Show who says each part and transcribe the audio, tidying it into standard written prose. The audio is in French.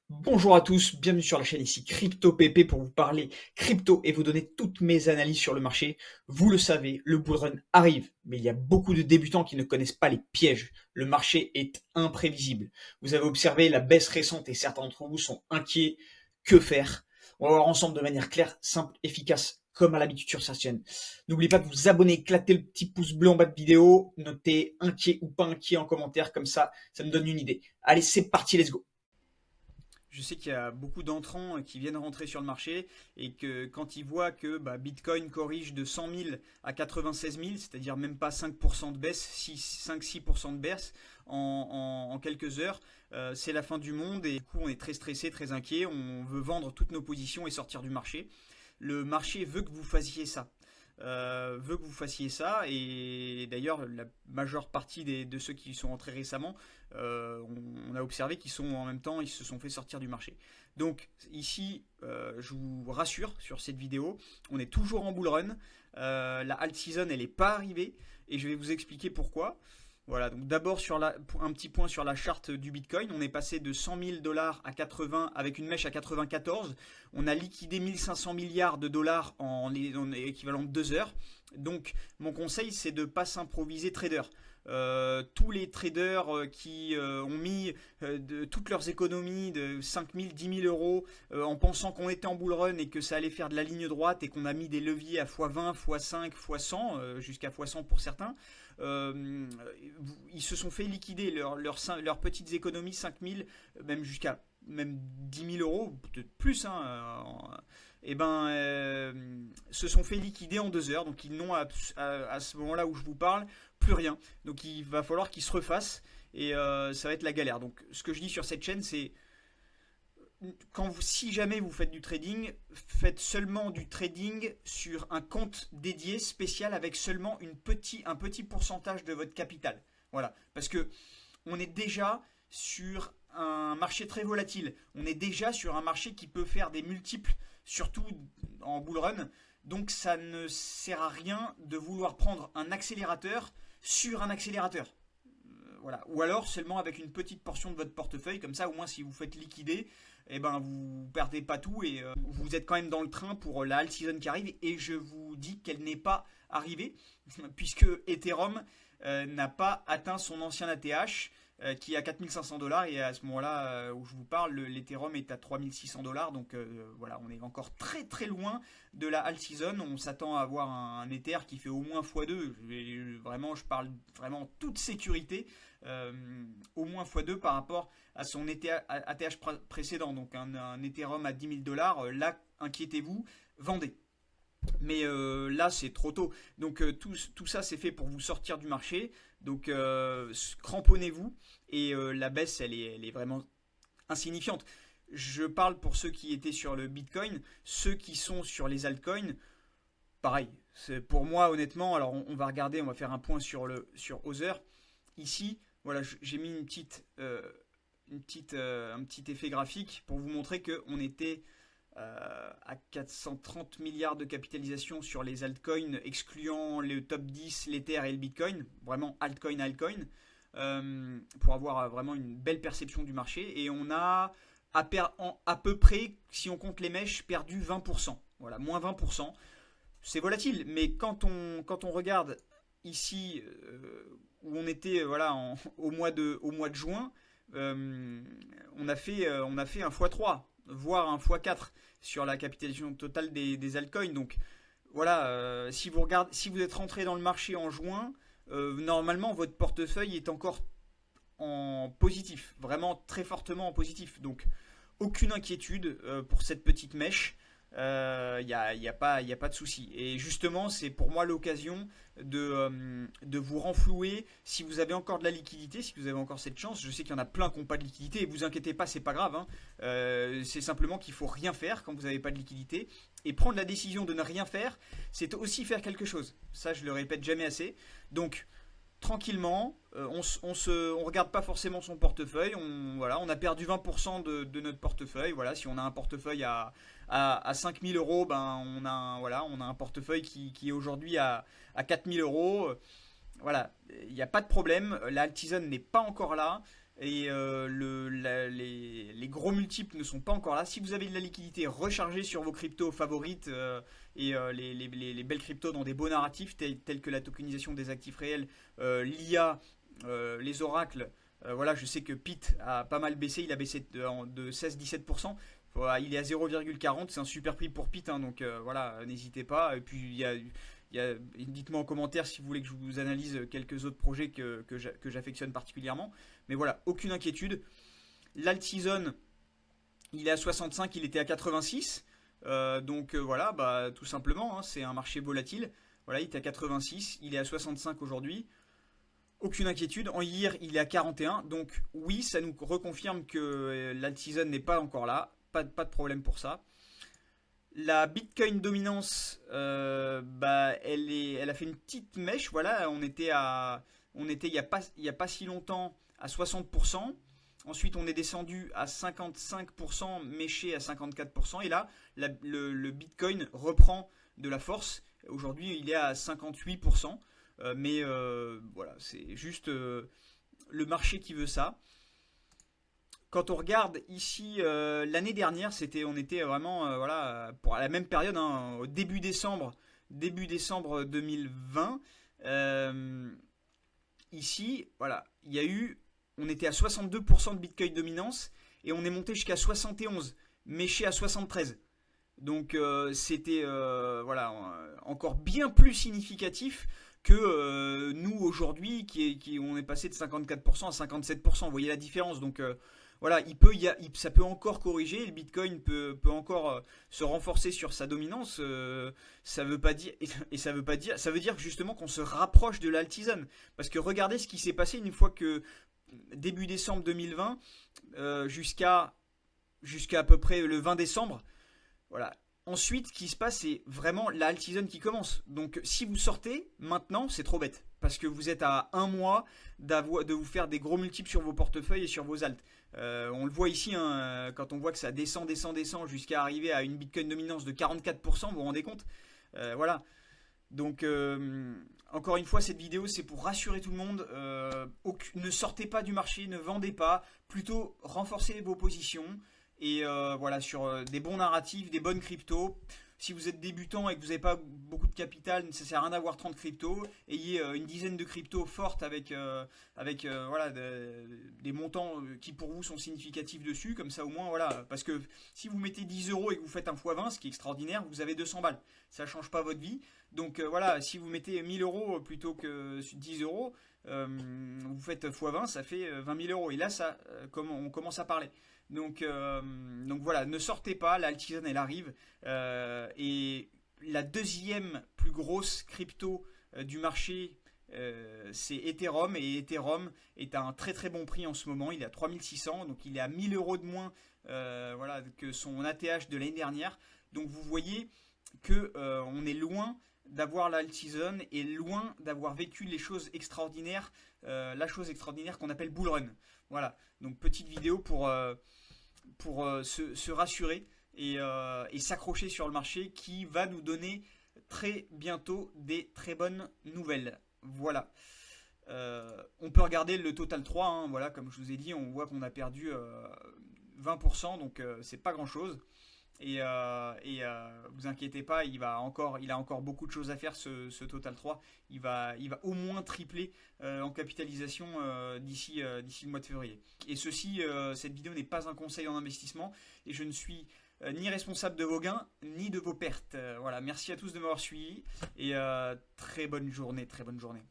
Speaker 1: Bonjour à tous, bienvenue sur la chaîne ici Crypto PP pour vous parler crypto et vous donner toutes mes analyses sur le marché. Vous le savez, le bull run arrive, mais il y a beaucoup de débutants qui ne connaissent pas les pièges. Le marché est imprévisible. Vous avez observé la baisse récente et certains d'entre vous sont inquiets. Que faire? On va voir ensemble de manière claire, simple, efficace, comme à l'habitude sur cette chaîne. N'oubliez pas de vous abonner, éclater le petit pouce bleu en bas de vidéo, notez inquiet ou pas inquiet en commentaire, comme ça me donne une idée. Allez, c'est parti, let's go!
Speaker 2: Je sais qu'il y a beaucoup d'entrants qui viennent rentrer sur le marché et que quand ils voient que Bitcoin corrige de 100 000 à 96 000, c'est-à-dire même pas 5% de baisse, 5-6% de baisse en quelques heures, c'est la fin du monde et du coup on est très stressé, très inquiet, on veut vendre toutes nos positions et sortir du marché. Le marché veut que vous fassiez ça. Veut que vous fassiez ça et d'ailleurs la majeure partie de ceux qui sont entrés récemment, on a observé qu'ils sont en même temps, ils se sont fait sortir du marché. Donc ici, je vous rassure sur cette vidéo, on est toujours en bull run, la alt season elle n'est pas arrivée et je vais vous expliquer pourquoi. Voilà, donc d'abord un petit point sur la charte du Bitcoin. On est passé de 100 000 dollars à 80 avec une mèche à 94. On a liquidé 1500 milliards de dollars en équivalent de 2 heures. Donc mon conseil c'est de ne pas s'improviser trader. Tous les traders qui ont mis toutes leurs économies de 5 000, 10 000 euros en pensant qu'on était en bull run et que ça allait faire de la ligne droite et qu'on a mis des leviers à x20, x5, x100, jusqu'à x100 pour certains, euh, ils se sont fait liquider leurs petites économies, 5 000, même jusqu'à même 10 000 euros, peut-être plus, hein, et se sont fait liquider en 2 heures. Donc ils n'ont à ce moment-là où je vous parle plus rien. Donc il va falloir qu'ils se refassent et ça va être la galère. Donc ce que je dis sur cette chaîne, c'est si jamais vous faites du trading, faites seulement du trading sur un compte dédié spécial avec seulement un petit pourcentage de votre capital. Voilà, parce que on est déjà sur un marché très volatile. On est déjà sur un marché qui peut faire des multiples, surtout en bull run. Donc ça ne sert à rien de vouloir prendre un accélérateur sur un accélérateur. Voilà. Ou alors seulement avec une petite portion de votre portefeuille, comme ça au moins si vous faites liquider, vous perdez pas tout et vous êtes quand même dans le train pour la alt season qui arrive. Et je vous dis qu'elle n'est pas arrivée, puisque Ethereum n'a pas atteint son ancien ATH qui est à 4500 dollars et à ce moment-là où je vous parle, l'Ethereum est à 3600 dollars. Donc voilà, on est encore très très loin de la alt season. On s'attend à avoir un Ether qui fait au moins x2. Vraiment, je parle vraiment en toute sécurité. Au moins x2 par rapport à son ATH précédent. Donc un Ethereum à 10 000 dollars, là, inquiétez-vous, vendez. Mais là, c'est trop tôt. Donc tout ça, c'est fait pour vous sortir du marché. Donc cramponnez-vous. Et la baisse, elle est vraiment insignifiante. Je parle pour ceux qui étaient sur le Bitcoin. Ceux qui sont sur les altcoins, pareil. Pour moi, honnêtement, alors on va regarder, on va faire un point sur Other. Ici, voilà, j'ai mis un petit effet graphique pour vous montrer qu'on était à 430 milliards de capitalisation sur les altcoins, excluant le top 10, l'Ether et le Bitcoin, vraiment altcoin, altcoin, pour avoir vraiment une belle perception du marché. Et on a à peu près, si on compte les mèches, perdu 20%. Voilà, moins 20%. C'est volatile, mais quand on regarde ici où on était au mois de juin, on a fait un x3, voire un x4 sur la capitalisation totale des altcoins. Donc voilà, si vous êtes rentré dans le marché en juin, normalement votre portefeuille est encore en positif, vraiment très fortement en positif. Donc aucune inquiétude pour cette petite mèche. Y a pas de souci. Et justement, c'est pour moi l'occasion de vous renflouer si vous avez encore de la liquidité, si vous avez encore cette chance. Je sais qu'il y en a plein qui n'ont pas de liquidité et vous inquiétez pas, c'est pas grave, hein. C'est simplement qu'il faut rien faire quand vous n'avez pas de liquidité. Et prendre la décision de ne rien faire, c'est aussi faire quelque chose. Ça, je le répète jamais assez. Donc, tranquillement, on regarde pas forcément son portefeuille. On a perdu 20% de notre portefeuille. Voilà, si on a un portefeuille à 5 000 euros, on a un portefeuille qui est aujourd'hui à 4 000 euros. Voilà, il n'y a pas de problème. La Altizen n'est pas encore là. et les gros multiples ne sont pas encore là. Si vous avez de la liquidité, rechargez sur vos cryptos favorites les belles cryptos dans des beaux narratifs tels que la tokenisation des actifs réels, l'IA, les oracles. Voilà, je sais que PIT a pas mal baissé, il a baissé de 16-17%. Voilà, il est à 0,40, c'est un super prix pour PIT, hein, donc voilà, n'hésitez pas. Et puis dites-moi en commentaire si vous voulez que je vous analyse quelques autres projets que j'affectionne particulièrement. Mais voilà, aucune inquiétude. L'alt-season, il est à 65, il était à 86. Donc voilà, bah, tout simplement, hein, c'est un marché volatile. Voilà, il était à 86, il est à 65 aujourd'hui. Aucune inquiétude. En year, il est à 41. Donc oui, ça nous reconfirme que l'alt-season n'est pas encore là. Pas de problème pour ça. La Bitcoin dominance, bah, elle a fait une petite mèche. Voilà, on était il y a pas si longtemps à 60%. Ensuite, on est descendu à 55%, méché à 54%. Et là, le Bitcoin reprend de la force. Aujourd'hui, il est à 58%. Mais voilà, c'est juste le marché qui veut ça. Quand on regarde ici l'année dernière, on était vraiment voilà, pour la même période, hein, au début décembre 2020. euh, Ici, voilà, on était à 62% de Bitcoin dominance et on est monté jusqu'à 71, méché à 73. Donc c'était voilà, encore bien plus significatif que nous aujourd'hui on est passé de 54% à 57%. Vous voyez la différence. Donc voilà, ça peut encore corriger. Le Bitcoin peut encore se renforcer sur sa dominance. Ça veut pas dire et ça veut dire justement qu'on se rapproche de l'altizone. Parce que regardez ce qui s'est passé une fois que début décembre 2020 jusqu'à à peu près le 20 décembre. Voilà. Ensuite, ce qui se passe, c'est vraiment la alt season qui commence. Donc, si vous sortez maintenant, c'est trop bête. Parce que vous êtes à un mois de vous faire des gros multiples sur vos portefeuilles et sur vos alts. On le voit ici, hein, quand on voit que ça descend jusqu'à arriver à une Bitcoin dominance de 44%, vous vous rendez compte. Voilà. Donc, encore une fois, cette vidéo, c'est pour rassurer tout le monde. Ne sortez pas du marché, ne vendez pas. Plutôt, renforcez vos positions. Et voilà, sur des bons narratifs, des bonnes cryptos. Si vous êtes débutant et que vous n'avez pas beaucoup de capital, ça ne sert à rien d'avoir 30 cryptos. Ayez une dizaine de cryptos fortes avec voilà, des montants qui pour vous sont significatifs dessus. Comme ça au moins, voilà. Parce que si vous mettez 10 euros et que vous faites un x20, ce qui est extraordinaire, vous avez 200 balles. Ça ne change pas votre vie. Donc voilà, si vous mettez 1000 euros plutôt que 10 euros, vous faites x20, ça fait 20 000 euros. Et là, on commence à parler. Donc voilà, ne sortez pas, la alt-season elle arrive. Et la deuxième plus grosse crypto du marché, c'est Ethereum. Et Ethereum est à un très très bon prix en ce moment. Il est à 3600, donc il est à 1000 euros de moins voilà, que son ATH de l'année dernière. Donc vous voyez que on est loin d'avoir la alt-season et loin d'avoir vécu les choses extraordinaires, la chose extraordinaire qu'on appelle bull run. Voilà, donc petite vidéo pour se rassurer et s'accrocher sur le marché qui va nous donner très bientôt des très bonnes nouvelles. Voilà. On peut regarder le total 3, hein, voilà, comme je vous ai dit, on voit qu'on a perdu 20%, donc c'est pas grand chose. Et vous inquiétez pas, il a encore beaucoup de choses à faire ce Total 3. Il va au moins tripler en capitalisation d'ici le mois de février. Et cette vidéo n'est pas un conseil en investissement et je ne suis ni responsable de vos gains ni de vos pertes. Voilà, merci à tous de m'avoir suivi et très bonne journée, très bonne journée.